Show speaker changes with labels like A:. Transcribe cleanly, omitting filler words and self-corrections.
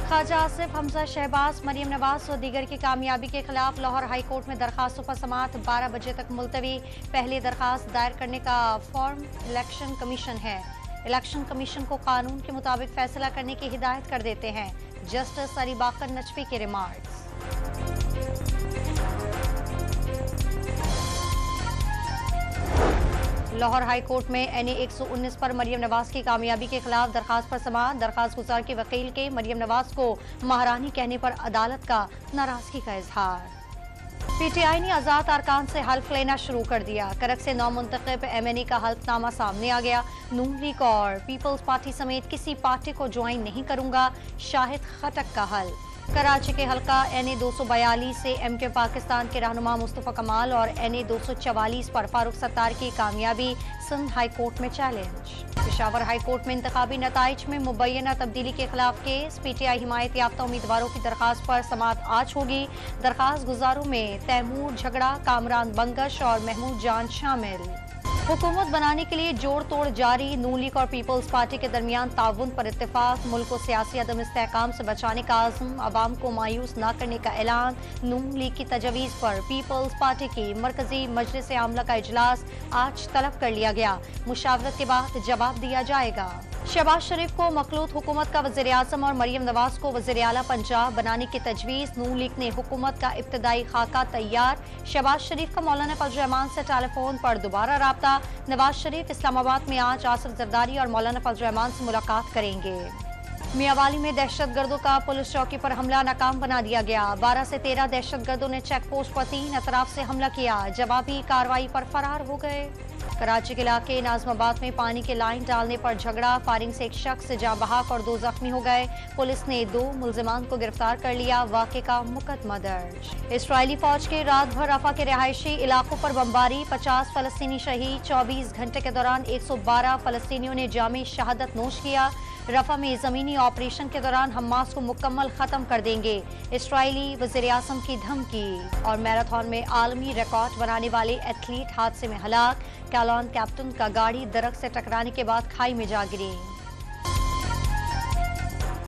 A: ख्वाजा आसिफ, हमजा शहबाज, मरियम नवाज और दीगर की कामयाबी के खिलाफ लाहौर हाई कोर्ट में दरखास्तों पर समाअत 12 बजे तक मुलतवी। पहली दरखास्त दायर करने का फॉर्म इलेक्शन कमीशन है। इलेक्शन कमीशन को कानून के मुताबिक फैसला करने की हिदायत कर देते हैं। जस्टिस अली बाकर नजफी के रिमार्क्स। लाहौर हाई कोर्ट में NA 119 पर मरियम नवाज की कामयाबी के खिलाफ दरखास्त पर समाअत। दरखास्त गुजार के वकील के मरियम नवाज को महारानी कहने पर अदालत का नाराजगी का इजहार। PTI ने आजाद अरकान से हल्फ लेना शुरू कर दिया। करक से नौमुंतखब MNA का हल्फनामा सामने आ गया। नून लीग और पीपल्स पार्टी समेत किसी पार्टी को ज्वाइन नहीं करूंगा, शाहिद खटक का हल। कराची के हल्का NA 242 से MK पाकिस्तान के रहनुमा मुस्तफा कमाल और NA 244 पर फारूक सत्तार की कामयाबी सिंध हाई कोर्ट में चैलेंज। पेशावर हाई कोर्ट में इंतखाबी नताइज में मुबैना तब्दीली के खिलाफ केस। PTI हिमायत याफ्ता उम्मीदवारों की दरखास्त पर समाअत आज होगी। दरखास्त गुजारों में तैमूर झगड़ा, कामरान बंगश और महमूद जान शामिल। हुकूमत बनाने के लिए जोड़ तोड़ जारी। नून लीग और पीपल्स पार्टी के दरमियान ताउन पर इत्तेफाक। मुल्क को सियासी अदम इस्तेहकाम से बचाने का आज़म, अवाम को मायूस न करने का ऐलान। नून लीग की तजवीज़ पर पीपल्स पार्टी की मरकजी मजलिस आमला का इजलास आज तलब कर लिया गया। मुशावरत के बाद जवाब दिया जाएगा। शहबाज शरीफ को मखलूत हुकूमत का वज़ीर आज़म और मरियम नवाज को वज़ीर आला पंजाब बनाने की तजवीज़। नून लीग ने हुकूमत का इब्तदाई खाका तैयार। शहबाज शरीफ का मौलाना फजल रहमान से टेलीफोन पर दोबारा राब्ता। नवाज शरीफ इस्लामाबाद में आज आसिफ जरदारी और मौलाना फजल रहमान से मुलाकात करेंगे। मियांवाली में दहशतगर्दों का पुलिस चौकी पर हमला नाकाम बना दिया गया। 12 से 13 दहशतगर्दों ने चेक पोस्ट पर 3 अतराफ से हमला किया। जवाबी कार्रवाई पर फरार हो गए। कराची के इलाके नाजमाबाद में पानी की लाइन डालने पर झगड़ा। फायरिंग से एक शख्स जाँ बहक और 2 जख्मी हो गए। पुलिस ने 2 मुल्जिमान को गिरफ्तार कर लिया। वाक़े का मुकदमा दर्ज। इसराइली फौज के रात भर रफा के रिहायशी इलाकों पर बमबारी। 50 फलस्तीनी शहीद। 24 घंटे के दौरान 112 फलस्तीनियों ने जामे शहादत नोश किया। रफा में जमीनी ऑपरेशन के दौरान हमास को मुकम्मल खत्म कर देंगे, इसराइली वज़ीर आज़म की धमकी। और मैराथन में आलमी रिकॉर्ड बनाने वाले एथलीट हादसे में हलाक। कैलान कैप्टन का गाड़ी दरख्त से टकराने के बाद खाई में जा गिरी।